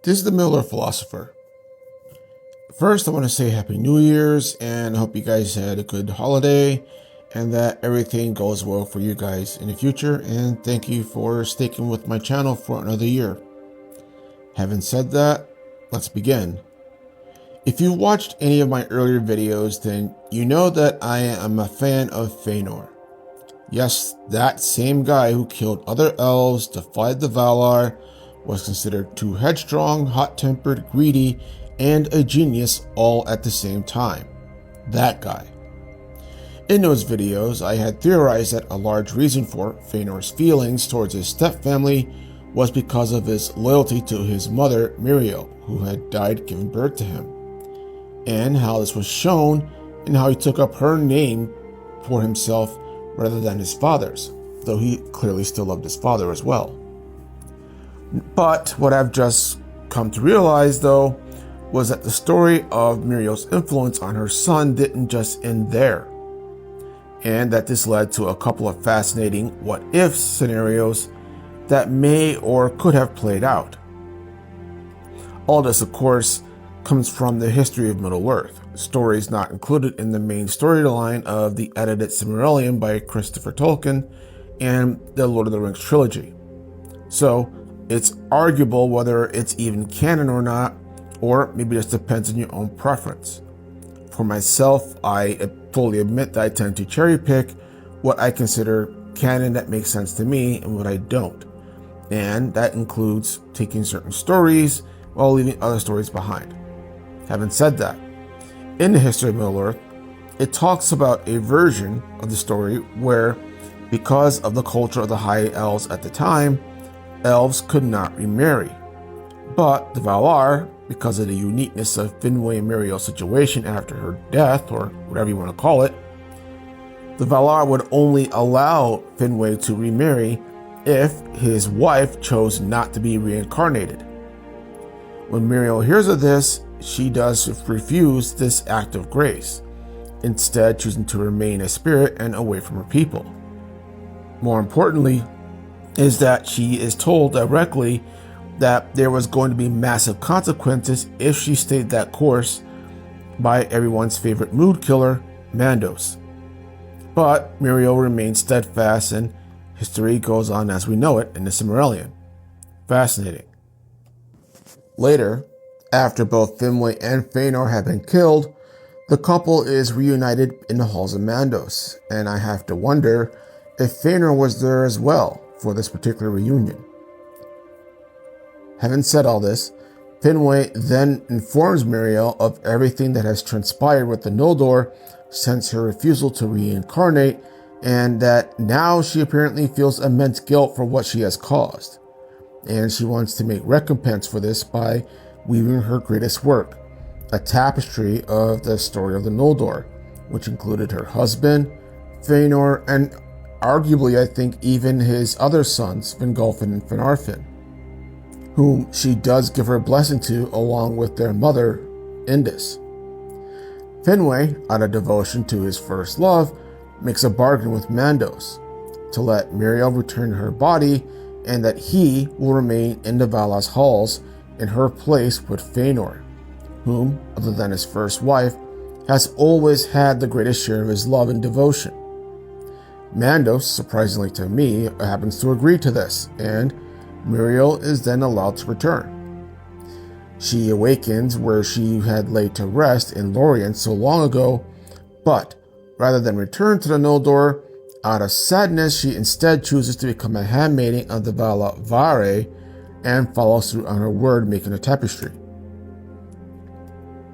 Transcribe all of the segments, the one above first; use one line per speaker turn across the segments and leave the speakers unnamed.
This is the Miller Philosopher. First, I want to say Happy New Year's, and I hope you guys had a good holiday and that everything goes well for you guys in the future, and thank you for sticking with my channel for another year. Having said that, let's begin. If you've watched any of my earlier videos, then you know that I am a fan of Feanor. Yes, that same guy who killed other elves, defied the Valar, was considered too headstrong, hot-tempered, greedy, and a genius all at the same time. That guy. In those videos, I had theorized that a large reason for Feanor's feelings towards his stepfamily was because of his loyalty to his mother, Miriel, who had died giving birth to him, and how this was shown in how he took up her name for himself rather than his father's, though he clearly still loved his father as well. But what I've just come to realize, though, was that the story of Miriel's influence on her son didn't just end there, and that this led to a couple of fascinating what-if scenarios that may or could have played out. All this, of course, comes from the history of Middle-earth, stories not included in the main storyline of the edited Silmarillion by Christopher Tolkien and the Lord of the Rings trilogy. So, it's arguable whether it's even canon or not, or maybe it just depends on your own preference. For myself, I fully admit that I tend to cherry pick what I consider canon that makes sense to me and what I don't. And that includes taking certain stories while leaving other stories behind. Having said that, in the history of Middle-earth, it talks about a version of the story where, because of the culture of the High Elves at the time, elves could not remarry. But the Valar, because of the uniqueness of Finwe and Míriel's situation after her death, or whatever you want to call it, the Valar would only allow Finwe to remarry if his wife chose not to be reincarnated. When Míriel hears of this, she does refuse this act of grace, instead choosing to remain a spirit and away from her people. More importantly, is that she is told directly that there was going to be massive consequences if she stayed that course by everyone's favorite mood killer, Mandos. But Míriel remains steadfast, and history goes on as we know it in the Silmarillion. Fascinating. Later, after both Finwe and Feanor have been killed, the couple is reunited in the halls of Mandos, and I have to wonder if Feanor was there as well for this particular reunion. Having said all this, Finwe then informs Míriel of everything that has transpired with the Noldor since her refusal to reincarnate, and that now she apparently feels immense guilt for what she has caused. And she wants to make recompense for this by weaving her greatest work, a tapestry of the story of the Noldor, which included her husband, Feanor, and arguably, I think, even his other sons, Fingolfin and Finarfin, whom she does give her blessing to along with their mother, Indis. Finwe, out of devotion to his first love, makes a bargain with Mandos to let Míriel return her body and that he will remain in the Valar's halls in her place with Feanor, whom, other than his first wife, has always had the greatest share of his love and devotion. Mandos, surprisingly to me, happens to agree to this, and Míriel is then allowed to return. She awakens where she had laid to rest in Lorien so long ago, but rather than return to the Noldor, out of sadness she instead chooses to become a handmaiden of the Valar Vare and follows through on her word, making a tapestry.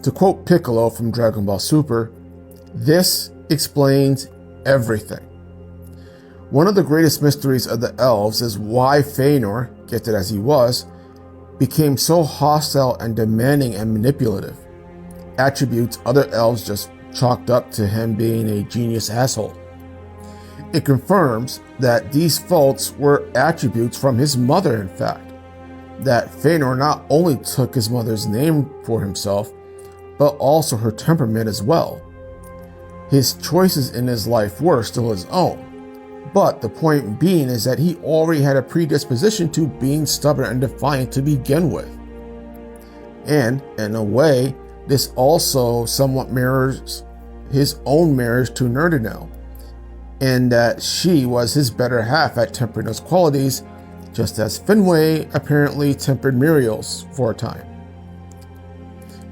To quote Piccolo from Dragon Ball Super, this explains everything. One of the greatest mysteries of the elves is why Feanor, gifted as he was, became so hostile and demanding and manipulative, attributes other elves just chalked up to him being a genius asshole. It confirms that these faults were attributes from his mother, in fact, that Feanor not only took his mother's name for himself, but also her temperament as well. His choices in his life were still his own, but the point being is that he already had a predisposition to being stubborn and defiant to begin with. And in a way, this also somewhat mirrors his own marriage to Nerdinel, in that she was his better half at tempering those qualities, just as Finwe apparently tempered Miriel's for a time.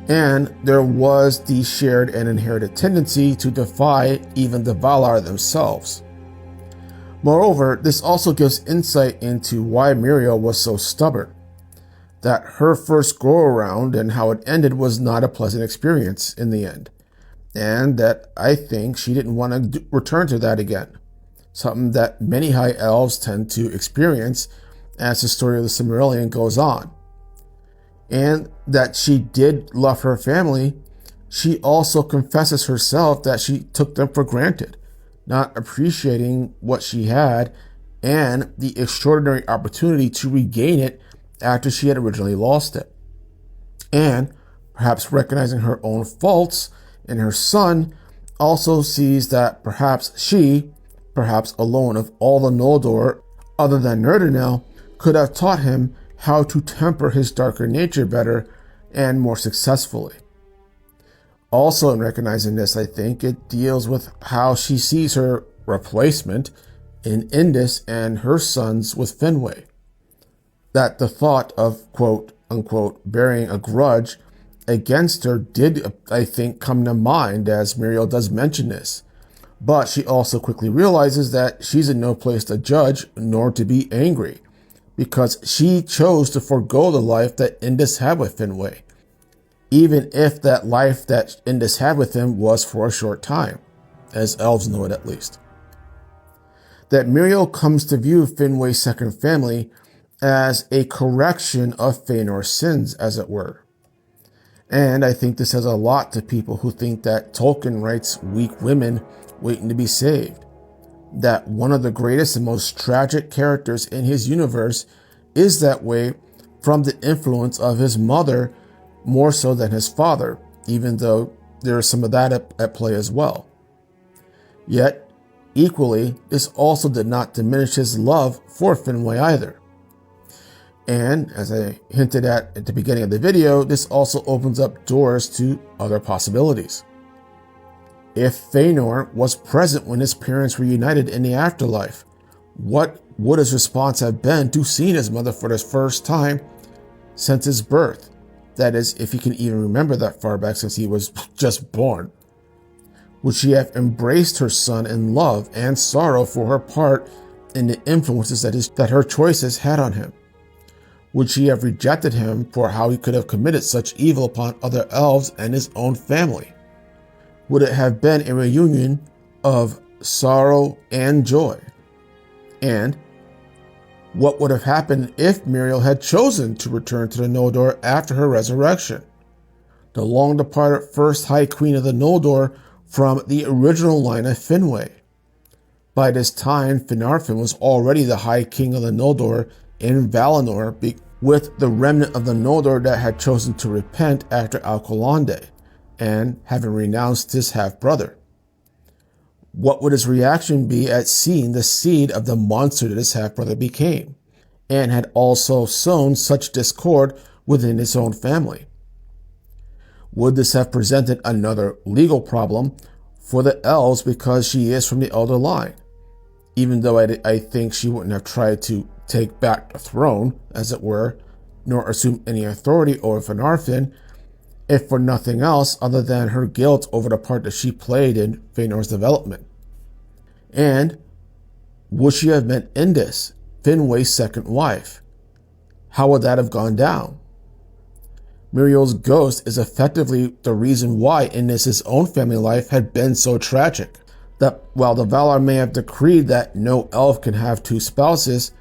And there was the shared and inherited tendency to defy even the Valar themselves. Moreover, this also gives insight into why Miriel was so stubborn, that her first go-around and how it ended was not a pleasant experience in the end, and that I think she didn't want to return to that again, something that many High Elves tend to experience as the story of the Silmarillion goes on. And that she did love her family, she also confesses herself that she took them for granted, not appreciating what she had and the extraordinary opportunity to regain it after she had originally lost it. And perhaps recognizing her own faults in her son, also sees that perhaps she, perhaps alone of all the Noldor other than Nerdinel, could have taught him how to temper his darker nature better and more successfully. Also, in recognizing this, I think it deals with how she sees her replacement in Indis and her sons with Finwe. That the thought of, quote unquote, bearing a grudge against her did, I think, come to mind as Miriel does mention this. But she also quickly realizes that she's in no place to judge nor to be angry, because she chose to forego the life that Indis had with Finwe, even if that life that Indis had with him was for a short time, as elves know it at least. That Miriel comes to view Finwë's second family as a correction of Feanor's sins, as it were. And I think this says a lot to people who think that Tolkien writes weak women waiting to be saved. That one of the greatest and most tragic characters in his universe is that way from the influence of his mother more so than his father, even though there is some of that at play as well. Yet, equally, this also did not diminish his love for Finwe either. And as I hinted at the beginning of the video, this also opens up doors to other possibilities. If Feanor was present when his parents were united in the afterlife, what would his response have been to seeing his mother for the first time since his birth? That is, if he can even remember that far back since he was just born. Would she have embraced her son in love and sorrow for her part in the influences that her choices had on him? Would she have rejected him for how he could have committed such evil upon other elves and his own family? Would it have been a reunion of sorrow and joy? And what would have happened if Miriel had chosen to return to the Noldor after her resurrection? The long-departed first High Queen of the Noldor from the original line of Finwe. By this time, Finarfin was already the High King of the Noldor in Valinor, with the remnant of the Noldor that had chosen to repent after Alcolande, and having renounced his half-brother. What would his reaction be at seeing the seed of the monster that his half-brother became, and had also sown such discord within his own family? Would this have presented another legal problem for the elves because she is from the elder line? Even though I think she wouldn't have tried to take back the throne, as it were, nor assume any authority over Finarfin, if for nothing else other than her guilt over the part that she played in Feanor's development. And would she have met Indis, Finwë's second wife? How would that have gone down? Miriel's ghost is effectively the reason why Indis' own family life had been so tragic. That while the Valar may have decreed that no elf can have two spouses,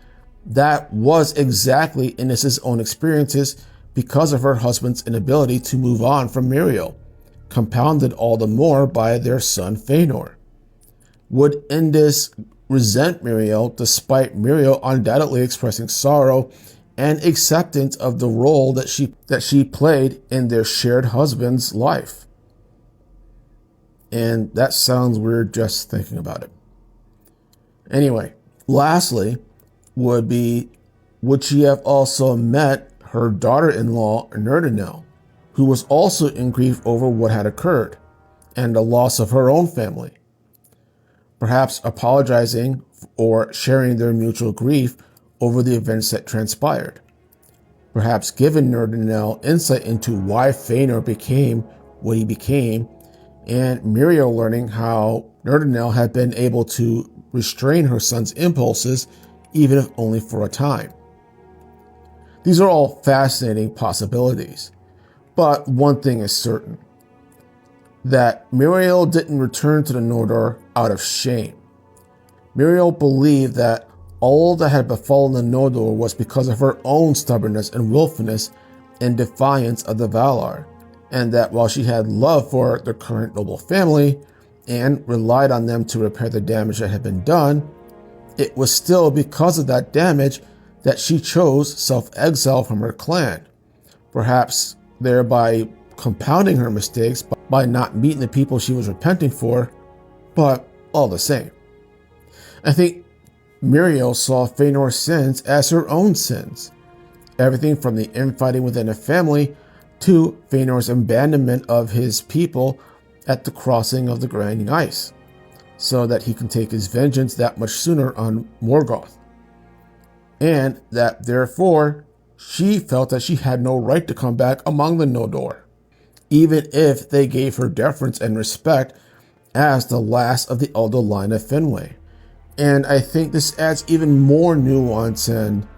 that was exactly Indis' own experiences because of her husband's inability to move on from Miriel, compounded all the more by their son Feanor. Would Indis resent Miriel despite Miriel undoubtedly expressing sorrow and acceptance of the role that she played in their shared husband's life? And that sounds weird just thinking about it. Anyway, lastly would she have also met her daughter-in-law, Nerdinel, who was also in grief over what had occurred and the loss of her own family. Perhaps apologizing or sharing their mutual grief over the events that transpired. Perhaps giving Nerdinel insight into why Feanor became what he became, and Miriel learning how Nerdinel had been able to restrain her son's impulses, even if only for a time. These are all fascinating possibilities, but one thing is certain, that Miriel didn't return to the Noldor out of shame. Miriel believed that all that had befallen the Noldor was because of her own stubbornness and willfulness in defiance of the Valar, and that while she had love for the current noble family and relied on them to repair the damage that had been done, it was still because of that damage that she chose self-exile from her clan, perhaps thereby compounding her mistakes by not meeting the people she was repenting for, but all the same. I think Miriel saw Feanor's sins as her own sins. Everything from the infighting within a family to Feanor's abandonment of his people at the crossing of the grinding ice, so that he can take his vengeance that much sooner on Morgoth. And that therefore, she felt that she had no right to come back among the Noldor, even if they gave her deference and respect as the last of the elder line of Finwe. And I think this adds even more nuance and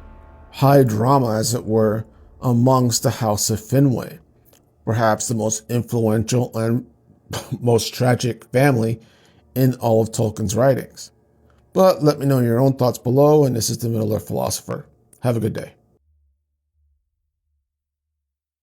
high drama, as it were, amongst the House of Finwe, perhaps the most influential and most tragic family in all of Tolkien's writings. But let me know your own thoughts below, and this is the Middle-earth Philosopher. Have a good day.